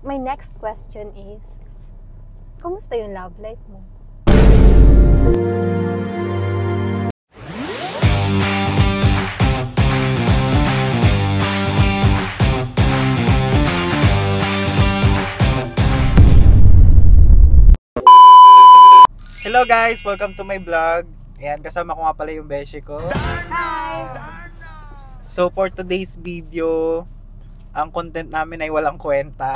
my next question is, kamusta yung love life mo? Hello guys! Welcome to my vlog. Ayan, kasama ko nga pala yung beshi ko. Hi! So for today's video, ang content namin ay walang kwenta.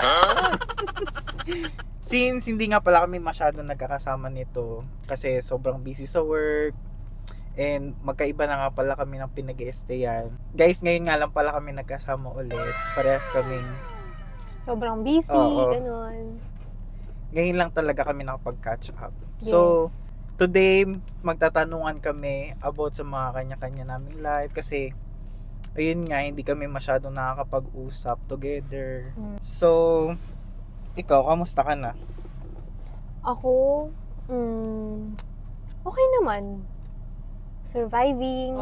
Since hindi nga pala kami masyado nagkakasama nito kasi sobrang busy sa work and magkaiba na nga pala kami ng pinag-i-stayan. Guys, ngayon nga lang pala kami nagkasama ulit. Parehas kaming Sobrang busy, Oo. ganun. ngayon lang talaga kami nakapag-catch up. Yes. So, today, magtatanungan kami about sa mga kanya-kanya naming life kasi ayun nga, hindi kami masyadong nakakapag-usap together. So, ikaw, kamusta ka na? Ako, okay naman. Surviving.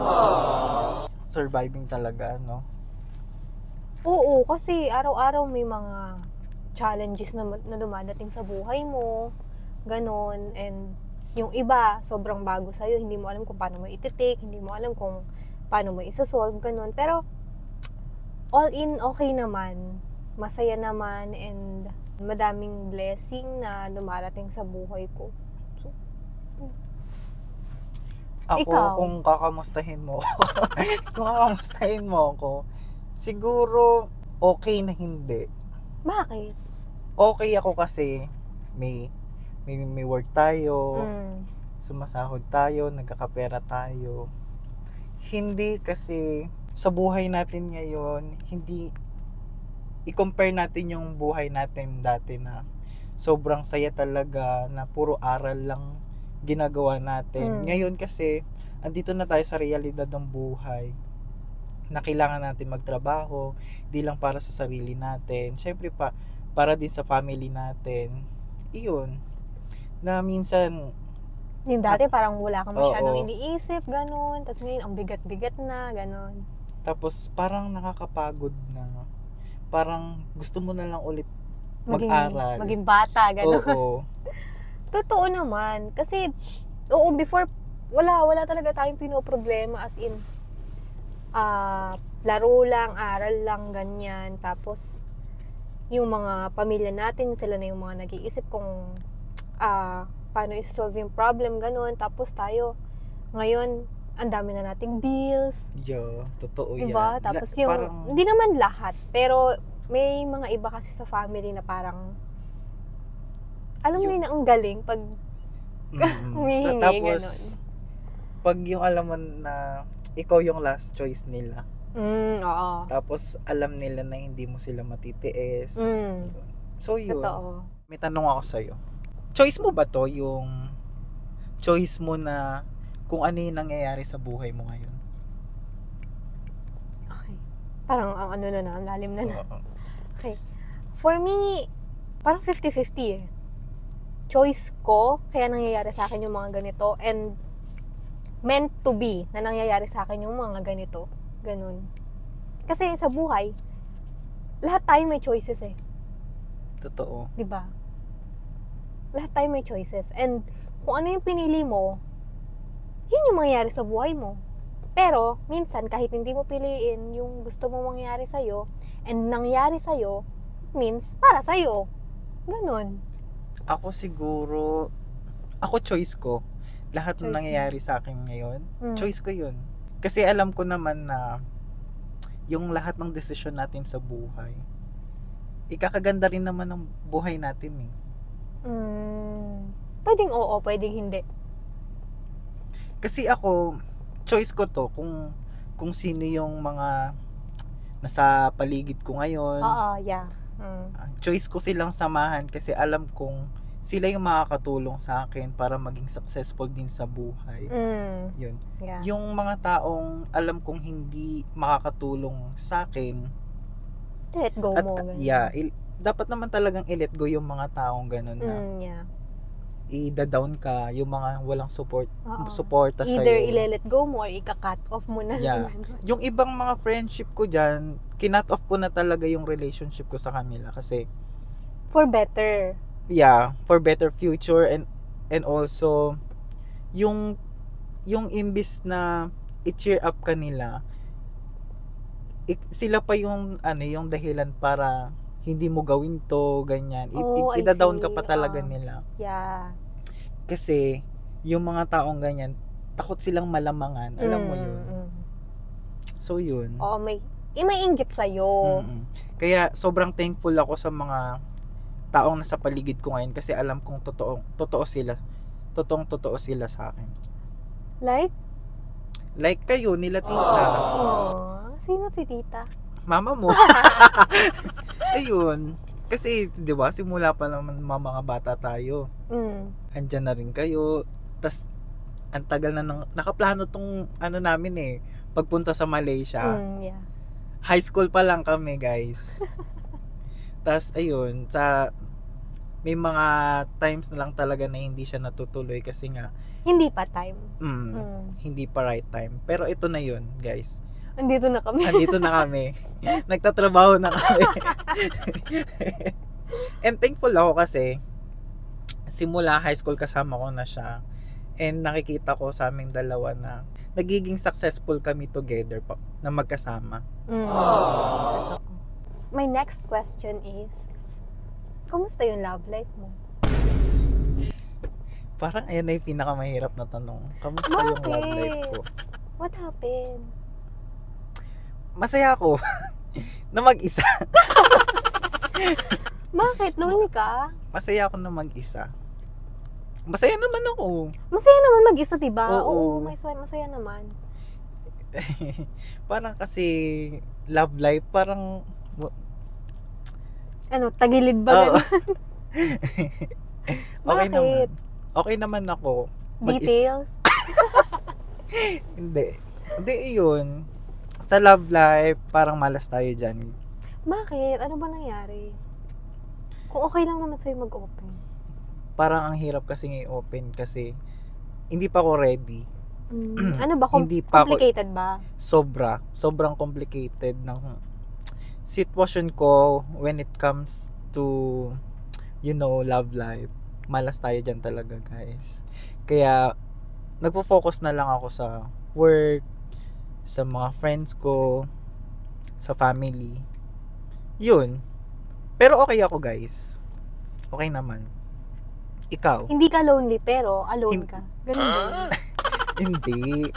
Surviving talaga, no? Oo, kasi araw-araw may mga challenges na dumadating sa buhay mo. Ganon. And yung iba, sobrang bago sa'yo. Hindi mo alam kung paano mo iti-take. Hindi mo alam kung paano mo isa-solve. Ganon. Pero, all in, okay naman. Masaya naman. And madaming blessing na dumarating sa buhay ko. So, Ako, Ikaw? kung kakamustahin mo ako, siguro okay na hindi. bakit? Okay ako kasi may work tayo, sumasahod tayo, nagkakapera tayo. Hindi kasi sa buhay natin ngayon, hindi i-compare natin yung buhay natin dati na sobrang saya talaga na puro aral lang ginagawa natin. Ngayon kasi andito na tayo sa realidad ng buhay na kailangan natin magtrabaho, di lang para sa sarili natin. Syempre para din sa family natin. Iyon. Na minsan Yung dati parang wala kang masyadong Oo. iniisip, ganun. Tapos ngayon, ang bigat-bigat na, ganun. tapos parang nakakapagod na. Parang gusto mo na lang ulit Maging, mag-aral. maging bata, ganun. Oo. Totoo naman. Kasi, oo, before, wala talaga tayong pinoproblema. As in, laro lang, aral lang, ganyan. Tapos, yung mga pamilya natin, sila na yung mga nag-iisip kung paano i-solve yung problem, ganun. Tapos tayo, ngayon, ang dami na nating bills. Yo, totoo Diba? yan. Tapos yung, Parang, hindi naman lahat, pero may mga iba kasi sa family na parang, alam mo yun, ang galing pag humihingi, tapos, ganun. pag yung alam mo na ikaw yung last choice nila, Oo. tapos alam nila na hindi mo sila matitiis. So yun. Totoo. May tanong ako sa'yo. Choice mo ba to? Yung choice mo na kung ano yung nangyayari sa buhay mo ngayon? Okay. Parang ang ano na, ang lalim na. Oo. Okay. For me, parang 50-50 eh. Choice ko, kaya nangyayari sa akin yung mga ganito, and meant to be na nangyayari sa akin yung mga ganito. Ganun. Kasi sa buhay, lahat tayo may choices eh. Totoo. 'Di ba? Lahat tayo may choices. And kung ano yung pinili mo, yun yung mangyayari sa buhay mo. Pero, minsan, kahit hindi mo piliin yung gusto mo mangyari sa'yo, and nangyari sa'yo, means para sa'yo. Ganun. Ako siguro, choice ko. Lahat Choice ng mo. nangyayari sa akin ngayon, choice ko yun. Kasi alam ko naman na yung lahat ng desisyon natin sa buhay, ikakaganda rin naman ng buhay natin eh. Pwedeng oo, pwedeng hindi. Kasi ako, choice ko to kung sino yung mga nasa paligid ko ngayon. Oo, yeah. Choice ko silang samahan kasi alam kong sila yung makakatulong sa akin para maging successful din sa buhay. Yun. Yeah. Yung mga taong alam kong hindi makakatulong sa akin, Let go at mo. Ganun. dapat naman talagang i-let go yung mga taong ganun na Yeah. i-down ka, yung mga walang support, Oo. suporta sa'yo. Either i-let go mo or ika-cut off mo na. Yeah. Yung ibang mga friendship ko dyan, kinut off ko na talaga yung relationship ko sa kanila kasi For better. Yeah, for better future, and also yung imbis na i-cheer up kanila, sila pa yung yung dahilan para hindi mo gawin to, ganyan. I Ida-down ka see. pa talaga nila. Yeah. Kasi yung mga taong ganyan, takot silang malamangan, alam mo yun. So yun. Oo, may inggit sa'yo. Kaya sobrang thankful ako sa mga taong nasa paligid ko ngayon kasi alam kong totoo sila. Totoo sila sa akin. Like kayo, nila tita. Sino si tita? Mama mo. Ayun. Kasi, di ba, simula pa naman mga bata tayo. Andyan na rin kayo. Tas, ang tagal na nakaplano tong namin pagpunta sa Malaysia. Yeah. High school pa lang kami, guys. Tas, ayun, may mga times na lang talaga na hindi siya natutuloy kasi nga hindi pa time. Hindi pa right time. Pero ito na yun, guys. Andito na kami. Nagtatrabaho na kami. And thankful ako kasi simula high school kasama ko na siya. And nakikita ko sa aming dalawa na nagiging successful kami together na magkasama. Totoo. My next question is, kamusta yung love life mo? Parang ayan na yung pinakamahirap na tanong. Kamusta yung love life ko? What happened? Masaya ako na mag-isa. Bakit? Lonely ka? Masaya ako na mag-isa. Masaya naman ako. Masaya naman mag-isa, diba? Oo. Masaya naman. Parang kasi love life, parang tagilid ba ganun? Okay Bakit? naman. Okay naman ako. Details? Hindi, yun. Sa love life, parang malas tayo dyan. Bakit? Ano ba nangyari? Kung okay lang naman sa'yo mag-open. Parang ang hirap kasi i-open kasi hindi pa ako ready. Ano ba? Hindi pa Complicated ba? Sobrang complicated ng sitwasyon ko when it comes to love life. Malas tayo dyan talaga, guys. Kaya nagfo-focus na lang ako sa work, sa mga friends ko, sa family. Yun. Pero okay ako, guys. Okay naman. Ikaw? Hindi ka lonely pero alone ka. Ganun ba? Hindi.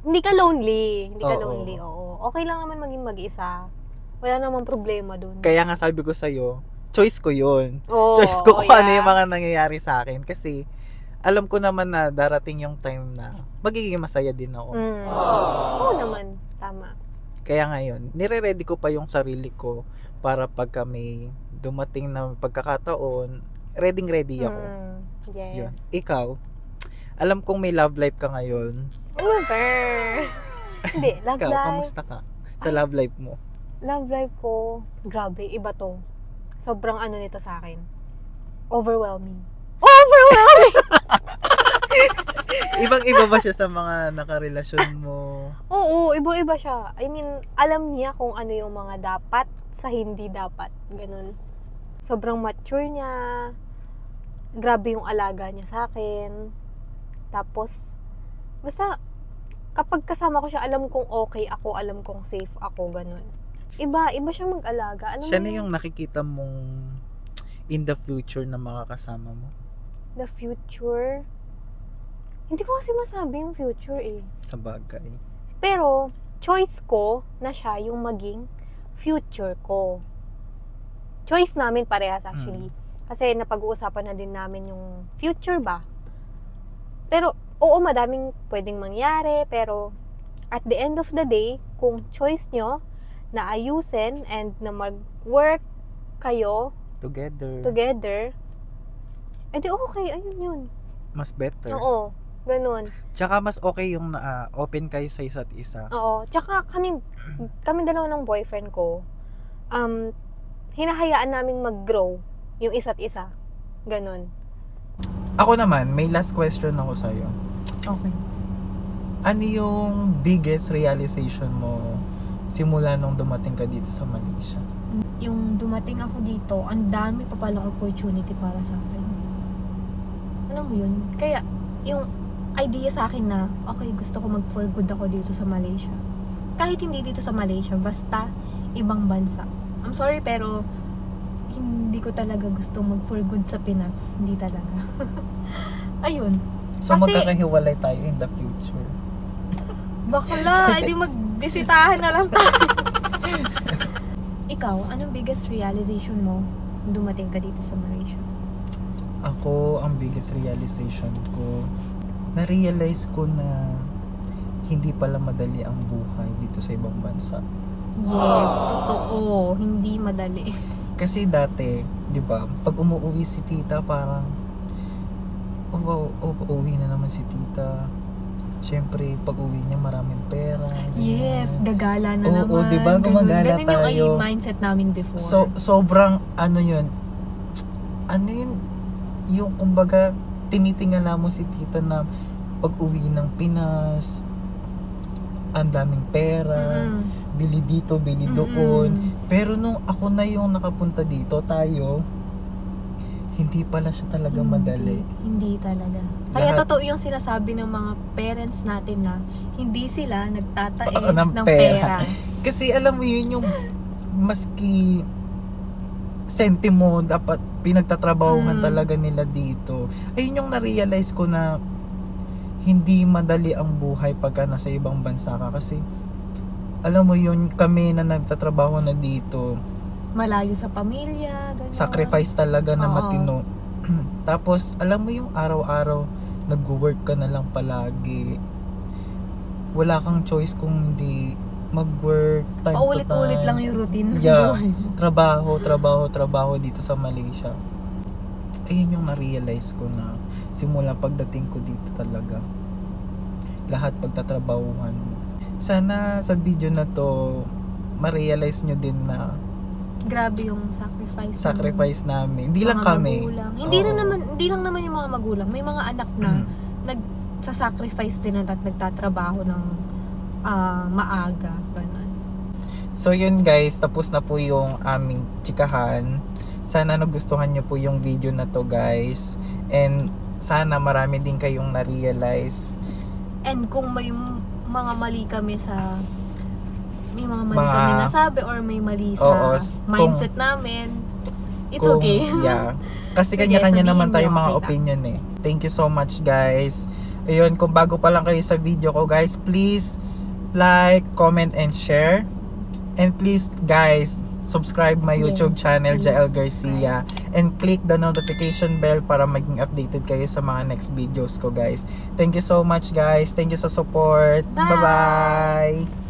Hindi ka lonely. Hindi ka Oo. lonely, oo. Okay lang naman maging mag-isa. Wala namang problema dun. Kaya nga sabi ko sa'yo, choice ko yun. Oo, Choice ko kung ano yeah. yung mga nangyayari sa akin. Kasi alam ko naman na darating yung time na magiging masaya din ako. Oo naman. Tama. Kaya ngayon, nire-ready ko pa yung sarili ko para pagka may dumating na pagkakataon, ready ako. Yes. Yun. Ikaw, alam kong may love life ka ngayon. Over. Hindi, love Ikaw, life. kamusta ka sa love life mo? Love life ko, grabe, iba to. Sobrang nito sa akin. Overwhelming. Ibang-iba ba siya sa mga nakarelasyon mo? Oo, iba-iba siya. I mean, alam niya kung ano yung mga dapat sa hindi dapat. Ganun. Sobrang mature niya. Grabe yung alaga niya sa akin. Tapos, basta, kapag kasama ko siya, alam kong okay ako, alam kong safe ako, ganun. Iba siya mag-alaga. Alam Siya mo na yung nakikita mong in the future na makakasama mo? the future. Hindi ko kasi masabi yung future eh. Sa bagay. Pero, choice ko na siya yung maging future ko. Choice namin parehas actually. Kasi napag-uusapan na din namin yung future ba. Pero, oo, madaming pwedeng mangyari. Pero, at the end of the day, kung choice nyo na ayusin and na mag-work kayo together, edi okay, ayun yun. Mas better. Oo, ganun. Tsaka mas okay yung open kayo sa isa't isa. Oo, tsaka kami dalawa ng boyfriend ko, hinahayaan naming mag-grow yung isa't isa. Ganun. Ako naman, may last question ako sa'yo. Okay. Ano yung biggest realization mo simula nung dumating ka dito sa Malaysia? yung dumating ako dito, ang dami pa palang opportunity para sa akin. Alam mo yun? Kaya, yung idea sa akin na, okay, gusto ko mag-for good ako dito sa Malaysia. Kahit hindi dito sa Malaysia, basta ibang bansa. I'm sorry, pero hindi ko talaga gusto mag-for good sa Pinas. Hindi talaga. Ayun. So Kasi- magkakahiwalay tayo in the future. Bakla, edi magbisitahan na lang tayo. Ikaw, anong biggest realization mo nung dumating ka dito sa Malaysia? Ako, ang biggest realization ko, na-realize ko na hindi pala madali ang buhay dito sa ibang bansa. Yes, totoo. Hindi madali. Kasi dati, di ba, pag umuwi si tita, parang, oh, wow, uuwi na naman si tita. Siyempre, pag uwi niya, maraming pera. Yes, ganyan. gagala na Oo, naman. diba? Gumagala Ganun tayo. yung mindset namin before. So, sobrang, yung kumbaga, tinitingala mo si tita na pag uwi ng Pinas, ang daming pera, Mm-mm. bili dito, bili Mm-mm. doon. Pero nung ako na yung nakapunta dito, tayo, hindi pala siya talaga madali. Hindi talaga. Kaya Lahat- totoo yung sinasabi ng mga parents natin na hindi sila nagtatae Oo, ng ng pera. pera. Kasi alam mo yun yung maski sentimo dapat pinagtatrabahuhan talaga nila dito. Ayun yung na-realize ko na hindi madali ang buhay pagka nasa ibang bansa ka kasi alam mo yun, kami na nagtatrabaho na dito, Malayo sa pamilya, ganyan. sacrifice talaga na Oo. matino. Tapos alam mo yung araw-araw nag-work ka na lang palagi. Wala kang choice kung hindi mag-work time Paulit-ulit to time. lang yung routine ng Yeah. buhay mo. Trabaho dito sa Malaysia. Ayun yung na-realize ko na simula pagdating ko dito talaga. Lahat pagtatrabahuhan mo. Sana sa video na to ma-realize nyo din na Grabe yung sacrifice namin. Hindi ng lang mga kami. magulang. Hindi Oo. rin naman, hindi lang naman yung mga magulang. May mga anak na Mm. nagsasacrifice din at nagtatrabaho ng maaga. Ganun. So yun guys, tapos na po yung aming chikahan. Sana nagustuhan nyo po yung video na to guys. And sana marami din kayong na-realize. And kung may mga mali kami sa may mga mali Mga- kami nasabi or may mali sa Oo, mindset namin, it's Kung- okay. Yeah. Kasi Sige, kanya-kanya sabihin naman mo, tayong mga okay lang. opinion eh. Thank you so much guys. Ayun, kung bago pa lang kayo sa video ko guys, please like, comment, and share. And please guys, subscribe my Yes, YouTube channel, please Jael Garcia. And click the notification bell para maging updated kayo sa mga next videos ko guys. Thank you so much guys. Thank you sa support. Bye! Bye-bye!